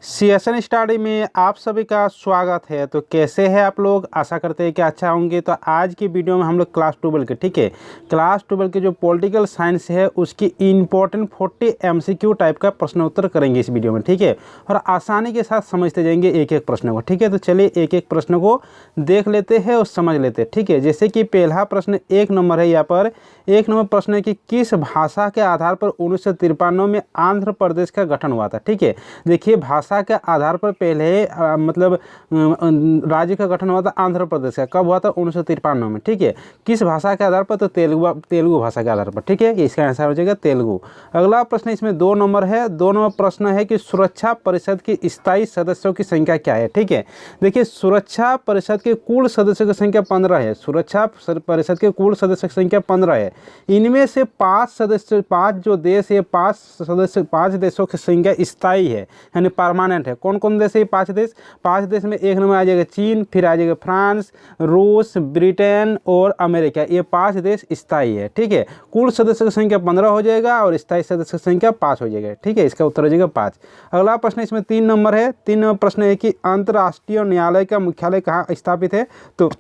CSN study में आप सभी का स्वागत है। तो कैसे हैं आप लोग? आशा करते हैं कि अच्छा होंगे। तो आज की वीडियो में हम लोग क्लास 12 के क्लास 12 के जो पॉलिटिकल साइंस है उसकी इम्पोर्टेंट 40 एमसीक्यू टाइप का प्रश्न उत्तर करेंगे इस वीडियो में, ठीक है। और आसानी के साथ समझते जाएंगे एक एक प्रश्न को, ठीक है। तो चलिए एक एक प्रश्न को देख लेते हैं और समझ लेते हैं, ठीक है। जैसे कि पहला प्रश्न 1 नंबर है। यहाँ पर 1 नंबर प्रश्न है कि किस भाषा के आधार पर 1953 में आंध्र प्रदेश का गठन हुआ था, ठीक है। देखिए भाषा के आधार पर पहले राज्य का गठन हुआ था आंध्र प्रदेश का। कब हुआ था? 1953 में, ठीक है। किस भाषा के आधार पर? तो तेलुगु भाषा के आधार पर, ठीक है। इसका आंसर हो जाएगा तेलुगु। अगला प्रश्न इसमें 2 नंबर है। 2 नंबर प्रश्न है कि सुरक्षा परिषद की स्थायी सदस्यों की संख्या क्या है, ठीक है। देखिए सुरक्षा परिषद के कुल सदस्यों की संख्या 15 है। सुरक्षा परिषद के कुल सदस्यों की संख्या 15 है। इनमें से 5 जो देश है, 5 देशों की संख्या स्थायी है, यानी परमानेंट है। कौन कौन देश है? 5 देश में 1 नंबर आ जाएगा चीन, फिर आ जाएगा फ्रांस, रूस, ब्रिटेन और अमेरिका। ये 5 देश स्थायी है, ठीक है। कुल सदस्यों की संख्या 15 हो जाएगा और स्थायी सदस्यों की संख्या 5 हो जाएगा, ठीक है। इसका उत्तर हो जाएगा 5। अगला प्रश्न इसमें 3 नंबर है। 3 नंबर प्रश्न है कि अंतर्राष्ट्रीय न्यायालय का मुख्यालय कहाँ स्थापित है? तो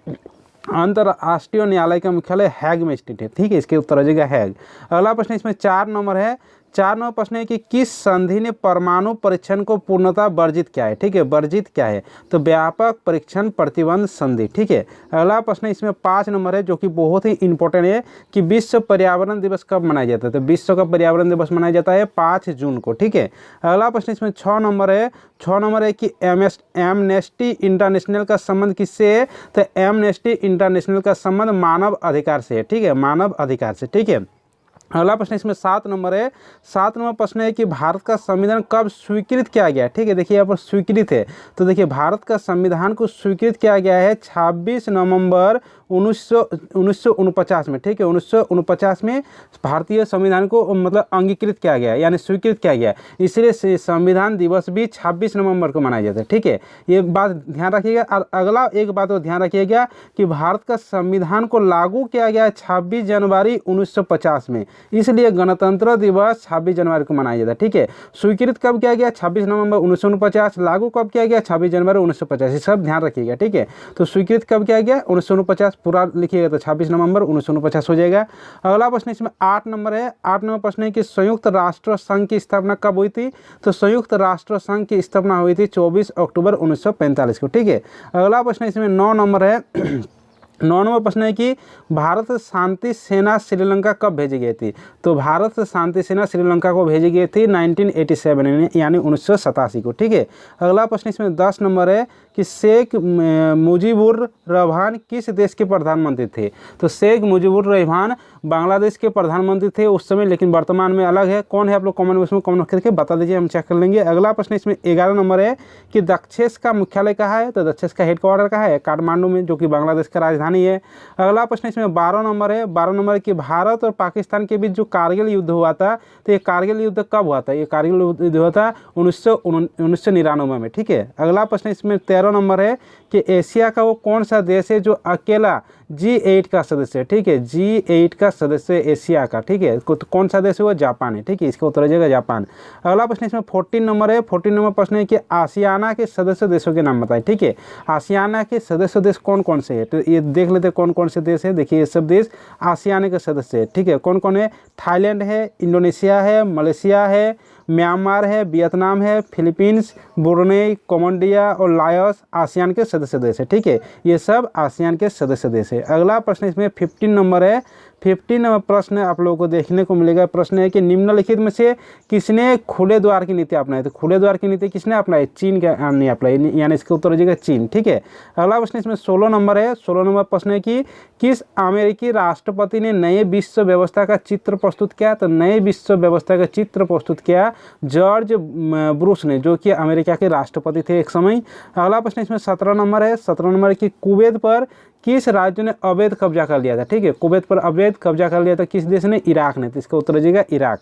अंतर्राष्ट्रीय न्यायालय का मुख्यालय हैग में स्थित है, ठीक है। इसके उत्तर हो जाएगा हैग। अगला प्रश्न इसमें 4 नंबर है। 4 नंबर प्रश्न है कि किस संधि ने परमाणु परीक्षण को पूर्णतः वर्जित किया है, ठीक है। वर्जित क्या है? तो व्यापक परीक्षण प्रतिबंध संधि, ठीक है। अगला प्रश्न इसमें 5 नंबर है जो कि बहुत ही इंपॉर्टेंट है कि विश्व पर्यावरण दिवस कब मनाया जाता है? तो विश्व का पर्यावरण दिवस मनाया जाता है 5 जून को, ठीक है। अगला प्रश्न इसमें 6 नंबर है। 6 नंबर है कि एमनेस्टी इंटरनेशनल का संबंध किससे है? तो एमनेस्टी इंटरनेशनल का संबंध मानव अधिकार से है, ठीक है। मानव अधिकार से, ठीक है। अगला प्रश्न इसमें 7 नंबर है। 7 नंबर प्रश्न है कि भारत का संविधान कब स्वीकृत किया गया, ठीक है। देखिए यहाँ पर स्वीकृत है, तो देखिए भारत का संविधान को स्वीकृत किया गया है 26 नवंबर 1949 में, ठीक है। 1949 में भारतीय संविधान को मतलब अंगीकृत किया गया, यानी स्वीकृत किया गया। इसलिए संविधान दिवस भी 26 नवंबर को मनाया जाता है, ठीक है। ये बात ध्यान रखिएगा। और अगला एक बात को ध्यान रखिएगा कि भारत का संविधान को लागू किया गया 26 जनवरी 1950 में, इसलिए गणतंत्र दिवस 26 जनवरी को मनाया जाता है, ठीक है। स्वीकृत कब किया गया? 26 नवंबर 1949। लागू कब किया गया? 26 जनवरी 1950। ये सब ध्यान रखिएगा, ठीक है। तो स्वीकृत कब किया गया? 1949 पूरा लिखिएगा तो 26 नवंबर 1949 हो जाएगा। अगला प्रश्न इसमें 8 नंबर है। 8 नंबर प्रश्न है कि संयुक्त राष्ट्र संघ की स्थापना कब हुई थी? तो संयुक्त राष्ट्र संघ की स्थापना हुई थी 24 अक्टूबर 1945 को, ठीक है। अगला प्रश्न इसमें 9 नंबर है। 9 नंबर प्रश्न है कि भारत शांति सेना श्रीलंका कब भेजी गई थी? तो भारत शांति सेना श्रीलंका को भेजी गई थी 1987 यानी 1987 को, ठीक है। अगला प्रश्न इसमें 10 नंबर है कि शेख मुजीबुर रहमान किस देश के प्रधानमंत्री थे? तो शेख मुजीबुर रहमान बांग्लादेश के प्रधानमंत्री थे उस समय, लेकिन वर्तमान में अलग है। कौन है? आप लोग कमेंट बॉक्स में कमेंट करके बता दीजिए, हम चेक कर लेंगे। अगला प्रश्न इसमें 11 नंबर है कि दक्षेस का मुख्यालय कहाँ है? तो दक्षेस का हेडक्वार्टर कहाँ है? काठमांडू में, जो कि बांग्लादेश का राजधानी है। अगला प्रश्न इसमें 12 नंबर है। 12 नंबर कि भारत और पाकिस्तान के बीच जो कारगिल युद्ध हुआ था, तो ये कारगिल युद्ध कब हुआ था? ये कारगिल युद्ध हुआ था 1999 में, ठीक है। अगला प्रश्न इसमें 13 नंबर है कि एशिया का वो कौन सा देश है जो अकेला G8 का सदस्य है, ठीक है। G8 का सदस्य एशिया का, ठीक है। तो कौन सा देश है? वो जापान है, ठीक है। इसका उत्तर हो जाएगा जापान। अगला प्रश्न इसमें 14 नंबर है। 14 नंबर प्रश्न है कि आसियाना के सदस्य देशों के नाम बताएं, ठीक है। आसियाना के सदस्य देश कौन कौन से है? तो ये देख लेते हैं कौन कौन से देश है। देखिए ये सब देश आसियाना के सदस्य है, ठीक है। कौन कौन है? थाईलैंड है, इंडोनेशिया है, मलेशिया है, म्यांमार है, वियतनाम है, फिलीपींस, ब्रुनेई, कम्बोडिया और लाओस आसियान के सदस्य देश है, ठीक है। ये सब आसियान के सदस्य देश है। अगला प्रश्न इसमें 15 नंबर है। 15 नंबर प्रश्न आप लोगों को देखने को मिलेगा। प्रश्न है कि निम्नलिखित में से किसने खुले द्वार की नीति अपनाई? तो खुले द्वार की नीति किसने अपनाई? चीन का ने अपनाई, यानी इसका उत्तर हो जाएगा चीन, ठीक है। अगला प्रश्न इसमें 16 नंबर है। 16 नंबर प्रश्न है कि किस अमेरिकी राष्ट्रपति ने नए विश्व व्यवस्था का चित्र प्रस्तुत किया? तो नए विश्व व्यवस्था का चित्र प्रस्तुत किया जॉर्ज बुश ने, जो कि अमेरिका के राष्ट्रपति थे एक समय। अगला प्रश्न इसमें 17 नंबर है। 17 नंबर की कुवैत पर किस राज्य ने अवैध कब्जा कर लिया था? ठीक है, कुवैत पर अवैध कब्जा कर लिया था किस देश ने? इराक ने। तो इसका उत्तर हो जाएगा इराक।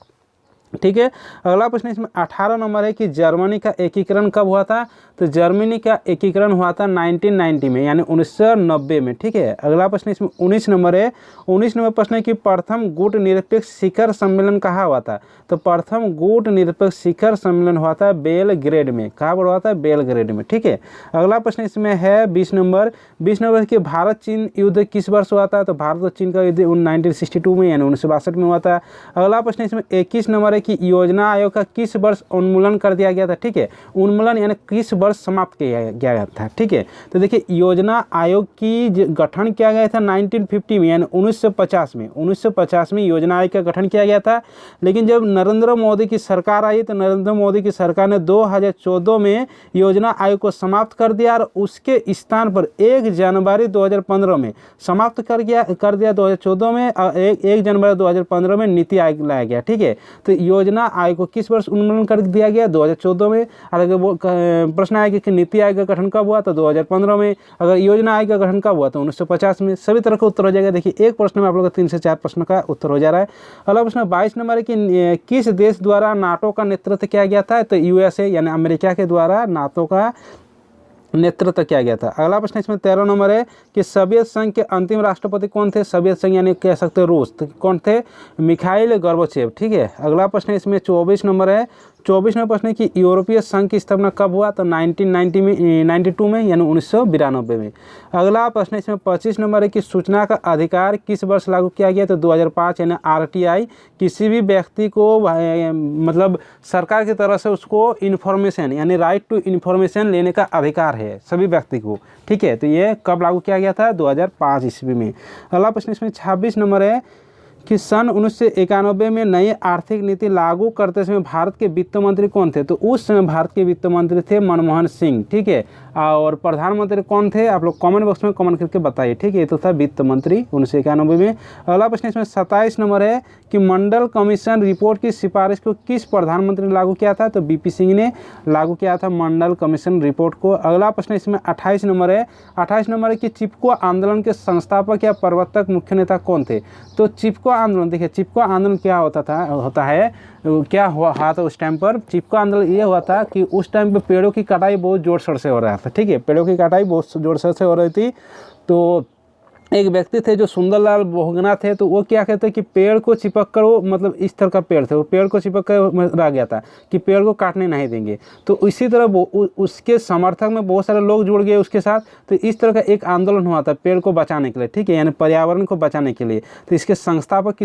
ठीक है। अगला प्रश्न इसमें 18 नंबर है कि जर्मनी का एकीकरण कब हुआ था? तो जर्मनी का एकीकरण हुआ था 1990 में, यानी 1990 में। ठीक है। अगला प्रश्न इसमें 19 नंबर है। 19 नंबर प्रश्न है कि प्रथम गुट निरपेक्ष शिखर सम्मेलन कहाँ हुआ था? तो प्रथम गुट निरपेक्ष शिखर सम्मेलन हुआ था बेलग्रेड में। कहाँ पर हुआ था? बेलग्रेड में। ठीक है। अगला प्रश्न इसमें है 20 नंबर। 20 नंबर कि भारत चीन युद्ध किस वर्ष हुआ था? तो भारत और चीन का युद्ध 1962 में, यानी 1962 में हुआ था। अगला प्रश्न इसमें 21 नंबर है कि योजना आयोग का किस वर्ष उन्मूलन कर दिया गया था? ठीक है। उन्मूलन यानी किस वर्ष समाप्त किया गया था? ठीक है। तो देखिए, योजना आयोग की गठन किया गया था 1950 में, यानी 1950 में। 1950 में योजना आयोग का गठन किया गया था। लेकिन जब नरेंद्र मोदी की सरकार आई तो नरेंद्र मोदी की सरकार ने 2014 में योजना आयोग को समाप्त कर दिया और उसके स्थान पर 1 जनवरी 2015 में समाप्त कर दिया 2014 में, 1 जनवरी 2015 में नीति आयोग लाया गया। ठीक है। तो योजना आयोग को किस वर्ष उन्मूलन कर दिया गया? 2014 में। अगर वो प्रश्न आएगा कि नीति आयोग का गठन कब हुआ? तो 2015 में। अगर योजना आयोग का गठन कब हुआ? तो 1950 में। सभी तरह का उत्तर हो जाएगा। देखिए, एक प्रश्न में आप लोग का 3 से 4 प्रश्न का उत्तर हो जा रहा है। अगला प्रश्न 22 नंबर है कि किस देश द्वारा नाटो का नेतृत्व किया गया था? तो यूएसए यानी अमेरिका के द्वारा नाटो का नेतृत्व किया गया था। अगला प्रश्न इसमें 13 नंबर है कि सोवियत संघ के अंतिम राष्ट्रपति कौन थे? सोवियत संघ यानी कह सकते हैं रूस, तो कौन थे? Mikhail Gorbachev. ठीक है। अगला प्रश्न इसमें 24 नंबर है। 24 नंबर प्रश्न है कि यूरोपीय संघ की स्थापना कब हुआ? तो 1992 में, यानी 1992 में। अगला प्रश्न इसमें 25 नंबर है कि सूचना का अधिकार किस वर्ष लागू किया गया? तो 2005, यानी आरटीआई किसी भी व्यक्ति को मतलब सरकार की तरफ से उसको इन्फॉर्मेशन यानी राइट टू इन्फॉर्मेशन लेने का अधिकार है सभी व्यक्ति को। ठीक है। तो ये कब लागू किया गया था? 2005 ईस्वी में। अगला प्रश्न इसमें 26 नंबर है कि सन 1991 में नई आर्थिक नीति लागू करते समय भारत के वित्त मंत्री कौन थे? तो उस समय भारत के वित्त मंत्री थे मनमोहन सिंह। ठीक है। और प्रधानमंत्री कौन थे? आप लोग कमेंट बॉक्स में कमेंट करके बताइए। ठीक है। ये तो था वित्त मंत्री 1991 में। अगला प्रश्न इसमें 27 नंबर है कि मंडल कमीशन रिपोर्ट की सिफारिश को किस प्रधानमंत्री ने लागू किया था? तो बीपी सिंह ने लागू किया था मंडल कमीशन रिपोर्ट को। अगला प्रश्न इसमें 28 नंबर है। 28 नंबर है कि चिपको आंदोलन के संस्थापक या प्रवर्तक मुख्य नेता कौन थे? तो चिपको आंदोलन, देखिए चिपको आंदोलन क्या होता है क्या हुआ था उस टाइम पर? चिपको आंदोलन ये हुआ था कि उस टाइम पे पेड़ों की कटाई बहुत जोर शोर से हो रहा था। ठीक है। पेड़ों की कटाई बहुत जोर शोर से हो रही थी। तो एक व्यक्ति थे जो सुंदरलाल बहुगुणा थे, तो वो क्या कहते हैं कि पेड़ को चिपक कर, वो मतलब इस तरह का पेड़ थे, वो पेड़ को चिपक कर रह गया था कि पेड़ को काटने नहीं देंगे। तो इसी तरह वो उसके समर्थक में बहुत सारे लोग जुड़ गए उसके साथ। तो इस तरह का एक आंदोलन हुआ था पेड़ को बचाने के लिए। ठीक है। यानी पर्यावरण को बचाने के लिए। तो इसके संस्थापक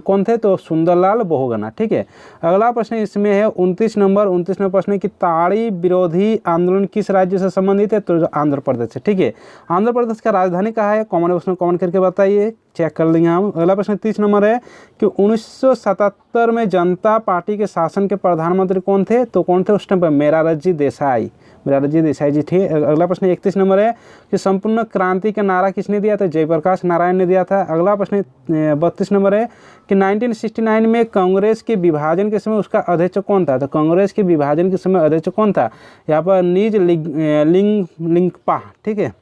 कौन थे? तो सुंदरलाल बहुगुणा। ठीक है। अगला प्रश्न इसमें है 29 नंबर। 29 नंबर प्रश्न है कि ताड़ी विरोधी आंदोलन किस राज्य से संबंधित है? तो आंध्र प्रदेश से। ठीक है। आंध्र प्रदेश का राजधानी कहाँ है? उसमें कमेंट करके बताइए, चेक कर लेंगे हम। अगला प्रश्न 30 नंबर है कि 1977 में जनता पार्टी के शासन के प्रधानमंत्री कौन थे? तो कौन थे उस टाइम पर? मोरारजी देसाई जी थे। अगला प्रश्न 31 नंबर है कि संपूर्ण क्रांति का नारा किसने दिया था? जयप्रकाश नारायण ने दिया था। अगला प्रश्न 32 नंबर है कि 1969 में कांग्रेस के विभाजन के समय उसका अध्यक्ष कौन था? तो कांग्रेस के विभाजन के समय अध्यक्ष कौन था? यहाँ पर निज लिंगपा। ठीक है।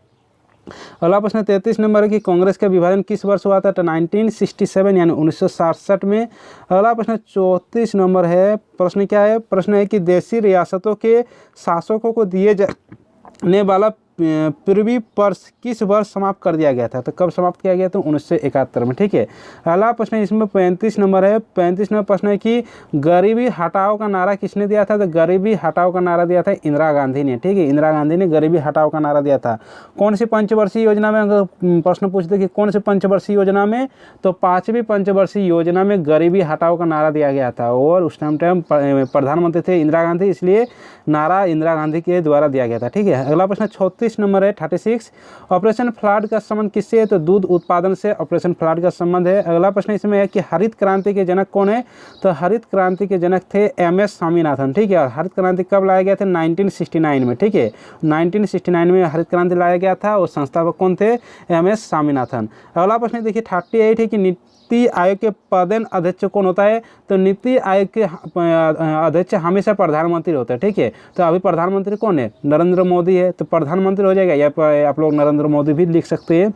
अगला प्रश्न 33 नंबर है कि कांग्रेस का विभाजन किस वर्ष हुआ था? तो 1967, यानी 1967 में। अगला प्रश्न 34 नंबर है। प्रश्न क्या है? प्रश्न है कि देशी रियासतों के शासकों को दिए जाने वाला पूर्वी पर्स किस वर्ष समाप्त कर दिया गया था? तो कब समाप्त किया गया? तो 1971 में। ठीक है। अगला प्रश्न इसमें 35 नंबर है। 35 नंबर प्रश्न है कि गरीबी हटाओ का नारा किसने दिया था? तो गरीबी हटाओ का नारा दिया था इंदिरा गांधी ने। ठीक है। इंदिरा गांधी ने गरीबी हटाओ का नारा दिया था। कौन सी पंचवर्षीय योजना में? अगर प्रश्न पूछते कि कौन सी पंचवर्षीय योजना में, तो 5वीं पंचवर्षीय योजना में गरीबी हटाओ का नारा दिया गया था। और उस टाइम प्रधानमंत्री थे इंदिरा गांधी, इसलिए नारा इंदिरा गांधी के द्वारा दिया गया था। ठीक है। अगला प्रश्न 36 नंबर है 36। ऑपरेशन फ्लड का संबंध किससे है? तो दूध उत्पादन से ऑपरेशन फ्लड का संबंध है। अगला प्रश्न इसमें है कि हरित क्रांति के जनक कौन है? तो हरित क्रांति के जनक थे एम.एस. स्वामीनाथन। ठीक है। और हरित क्रांति कब लाया गया था? 1969 में। ठीक है। 1969 में हरित क्रांति लाया गया था और संस्थापक कौन थे? एम.एस. स्वामीनाथन। अगला प्रश्न देखिए 38 है कि नीति आयोग के पदेन अध्यक्ष कौन होता है? तो नीति आयोग के अध्यक्ष हमेशा प्रधानमंत्री होते हैं। ठीक है। तो अभी प्रधानमंत्री कौन है? नरेंद्र मोदी है। तो प्रधानमंत्री हो जाएगा, या आप लोग नरेंद्र मोदी भी लिख सकते हैं।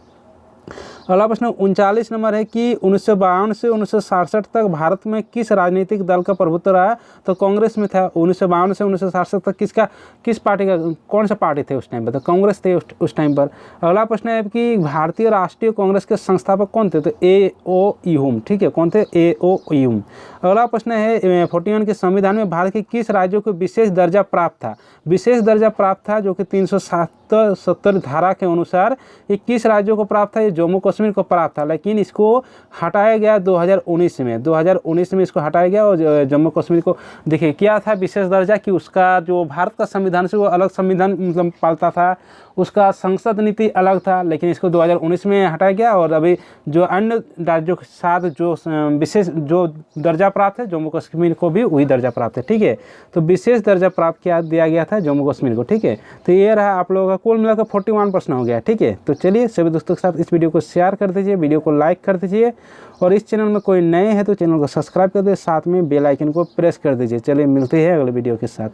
अगला प्रश्न 39 नंबर है कि 1952 से 1967 तक भारत में किस राजनीतिक दल का प्रभुत्व रहा? तो कांग्रेस में था। 1952 से 1967 तक किस पार्टी का, कौन सा पार्टी थे उस टाइम पर? तो कांग्रेस थे उस टाइम पर। अगला प्रश्न है कि भारतीय राष्ट्रीय कांग्रेस के संस्थापक कौन थे? तो A.O. ह्यूम, ठीक है, कौन थे? A.O. ह्यूम। अगला प्रश्न है 41 के संविधान में भारत के किस राज्यों को विशेष दर्जा प्राप्त था? विशेष दर्जा प्राप्त था जो कि 370 धारा के अनुसार ये किस राज्यों को प्राप्त था? ये जम्मू कश्मीर को प्राप्त था, लेकिन इसको हटाया गया 2019 में। 2019 में इसको हटाया गया और जम्मू कश्मीर को, देखिए क्या था विशेष दर्जा कि उसका जो भारत का संविधान से वो अलग संविधान मतलब पालता था, उसका संसद नीति अलग था, लेकिन इसको 2019 में हटाया गया। और अभी जो अन्य राज्यों के साथ जो विशेष जो दर्जा प्राप्त है, जम्मू कश्मीर को भी वही दर्जा प्राप्त है, ठीक है। तो विशेष दर्जा प्राप्त दिया गया था जम्मू कश्मीर को, ठीक है। तो ये रहा आप लोगों का कुल मिलाकर 41 प्रश्न हो गया, ठीक है। तो चलिए सभी दोस्तों के साथ इस वीडियो को शेयर कर दीजिए, वीडियो को लाइक कर दीजिए, और इस चैनल में कोई नए हैं तो चैनल को सब्सक्राइब कर दीजिए, साथ में बेल आइकन को प्रेस कर दीजिए। चलिए मिलते हैं अगले वीडियो के साथ।